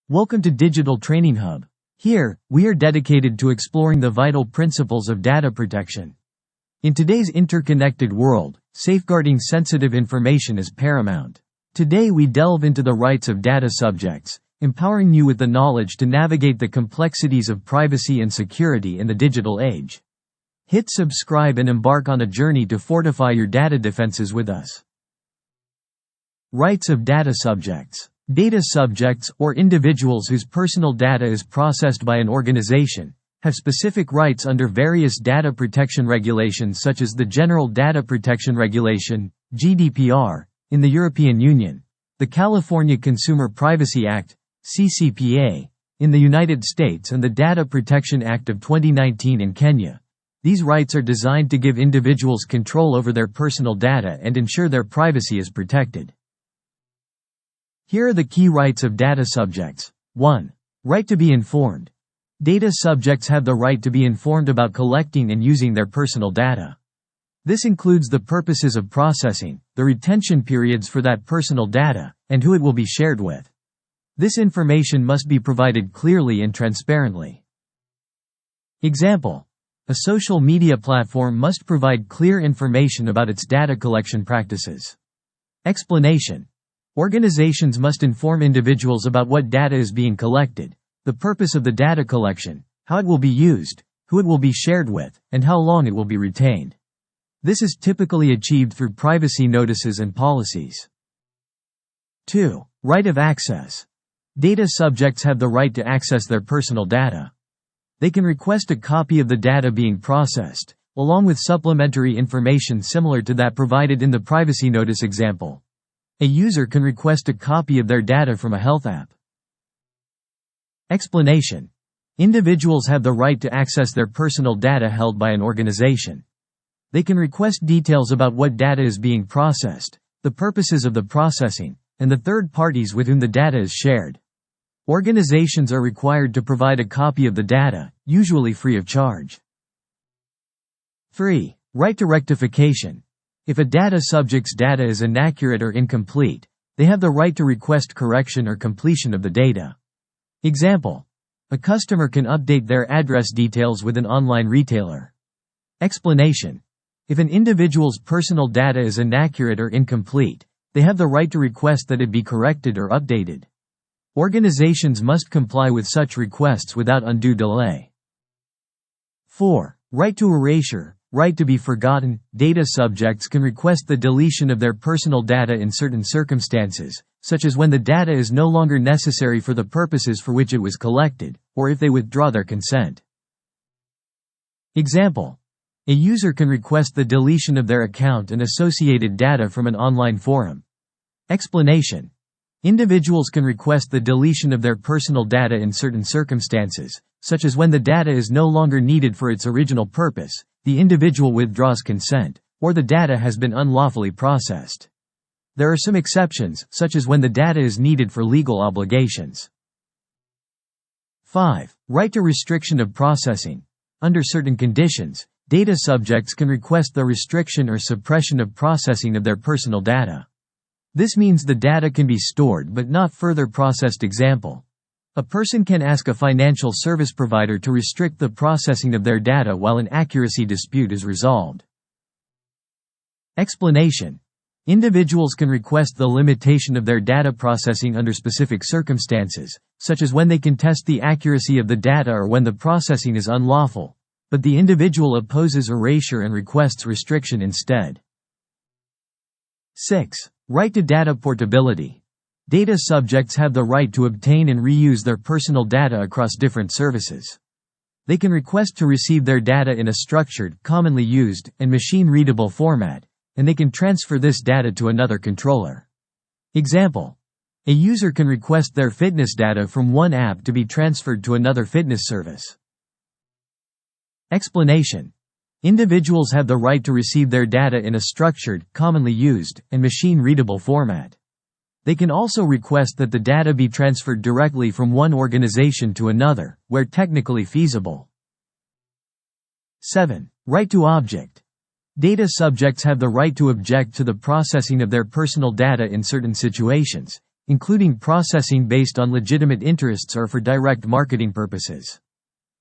Welcome to Digital Training Hub. Here, we are dedicated to exploring the vital principles of data protection. In today's interconnected world, safeguarding sensitive information is paramount. Today we delve into the rights of data subjects, empowering you with the knowledge to navigate the complexities of privacy and security in the digital age. Hit subscribe and embark on a journey to fortify your data defenses with us. Rights of data subjects. Data subjects, or individuals whose personal data is processed by an organization, have specific rights under various data protection regulations such as the General Data Protection Regulation, GDPR, in the European Union, the California Consumer Privacy Act, CCPA, in the United States, and the Data Protection Act of 2019 in Kenya. These rights are designed to give individuals control over their personal data and ensure their privacy is protected. Here are the key rights of data subjects. 1. Right to be informed. Data subjects have the right to be informed about collecting and using their personal data. This includes the purposes of processing, the retention periods for that personal data, and who it will be shared with. This information must be provided clearly and transparently. Example: a social media platform must provide clear information about its data collection practices. Explanation: organizations must inform individuals about what data is being collected, the purpose of the data collection, how it will be used, who it will be shared with, and how long it will be retained. This is typically achieved through privacy notices and policies. 2. Right of access. Data subjects have the right to access their personal data. They can request a copy of the data being processed, along with supplementary information similar to that provided in the privacy notice example. A user can request a copy of their data from a health app. Explanation: individuals have the right to access their personal data held by an organization. They can request details about what data is being processed, the purposes of the processing, and the third parties with whom the data is shared. Organizations are required to provide a copy of the data, usually free of charge. 3. Right to rectification. If a data subject's data is inaccurate or incomplete, they have the right to request correction or completion of the data. Example: a customer can update their address details with an online retailer. Explanation: if an individual's personal data is inaccurate or incomplete, they have the right to request that it be corrected or updated. Organizations must comply with such requests without undue delay. 4. Right to erasure. Right to be forgotten. Data subjects can request the deletion of their personal data in certain circumstances, such as when the data is no longer necessary for the purposes for which it was collected, or if they withdraw their consent. Example: a user can request the deletion of their account and associated data from an online forum. Explanation: individuals can request the deletion of their personal data in certain circumstances, such as when the data is no longer needed for its original purpose, the individual withdraws consent, or the data has been unlawfully processed. There are some exceptions, such as when the data is needed for legal obligations. 5. Right to restriction of processing. Under certain conditions, data subjects can request the restriction or suppression of processing of their personal data. This means the data can be stored but not further processed. Example: a person can ask a financial service provider to restrict the processing of their data while an accuracy dispute is resolved. Explanation: individuals can request the limitation of their data processing under specific circumstances, such as when they contest the accuracy of the data or when the processing is unlawful, but the individual opposes erasure and requests restriction instead. 6. Right to data portability. Data subjects have the right to obtain and reuse their personal data across different services. They can request to receive their data in a structured, commonly used, and machine-readable format, and they can transfer this data to another controller. Example: a user can request their fitness data from one app to be transferred to another fitness service. Explanation: individuals have the right to receive their data in a structured, commonly used, and machine-readable format. They can also request that the data be transferred directly from one organization to another, where technically feasible. 7. Right to object. Data subjects have the right to object to the processing of their personal data in certain situations, including processing based on legitimate interests or for direct marketing purposes.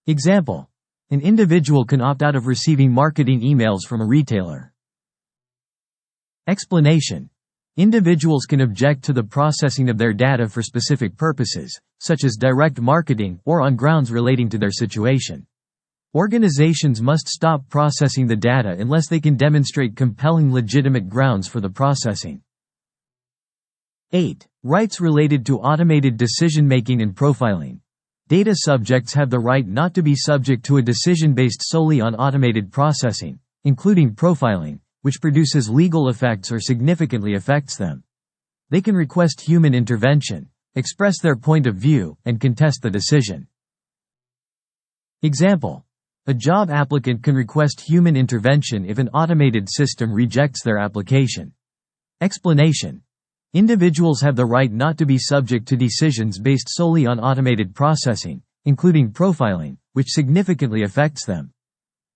Example: an individual can opt out of receiving marketing emails from a retailer. Explanation: individuals can object to the processing of their data for specific purposes, such as direct marketing, or on grounds relating to their situation. Organizations must stop processing the data unless they can demonstrate compelling legitimate grounds for the processing. 8. Rights related to automated decision-making and profiling. Data subjects have the right not to be subject to a decision based solely on automated processing, including profiling, which produces legal effects or significantly affects them. They can request human intervention, express their point of view, and contest the decision. Example: a job applicant can request human intervention if an automated system rejects their application. Explanation: individuals have the right not to be subject to decisions based solely on automated processing, including profiling, which significantly affects them.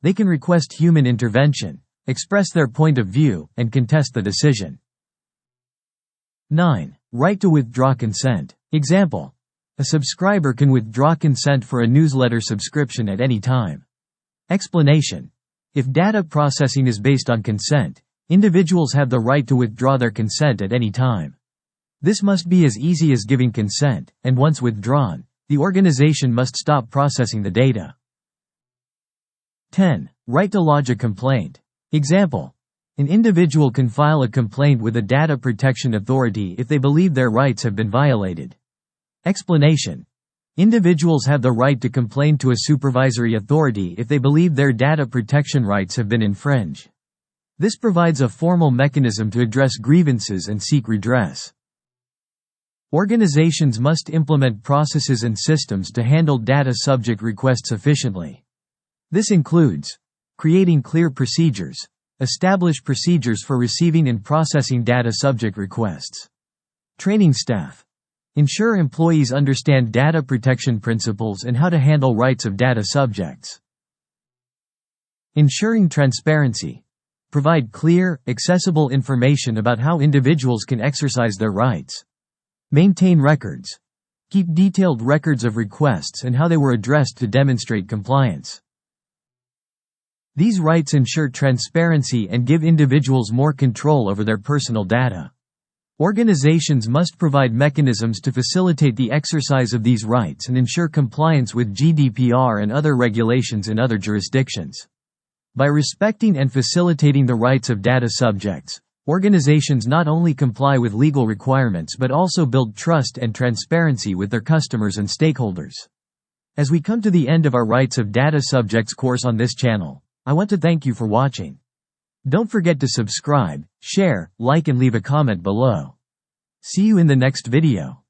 They can request human intervention, express their point of view, and contest the decision. 9. Right to withdraw consent. Example: a subscriber can withdraw consent for a newsletter subscription at any time. Explanation: if data processing is based on consent, individuals have the right to withdraw their consent at any time. This must be as easy as giving consent, and once withdrawn, the organization must stop processing the data. 10. Right to lodge a complaint. Example: an individual can file a complaint with a data protection authority if they believe their rights have been violated. Explanation: individuals have the right to complain to a supervisory authority if they believe their data protection rights have been infringed. This provides a formal mechanism to address grievances and seek redress. Organizations must implement processes and systems to handle data subject requests efficiently. This includes creating clear procedures, establish procedures for receiving and processing data subject requests, training staff, ensure employees understand data protection principles and how to handle rights of data subjects. Ensuring transparency. Provide clear, accessible information about how individuals can exercise their rights. Maintain records. Keep detailed records of requests and how they were addressed to demonstrate compliance. These rights ensure transparency and give individuals more control over their personal data. Organizations must provide mechanisms to facilitate the exercise of these rights and ensure compliance with GDPR and other regulations in other jurisdictions. By respecting and facilitating the rights of data subjects, organizations not only comply with legal requirements but also build trust and transparency with their customers and stakeholders. As we come to the end of our Rights of Data Subjects course on this channel, I want to thank you for watching. Don't forget to subscribe, share, like and leave a comment below. See you in the next video.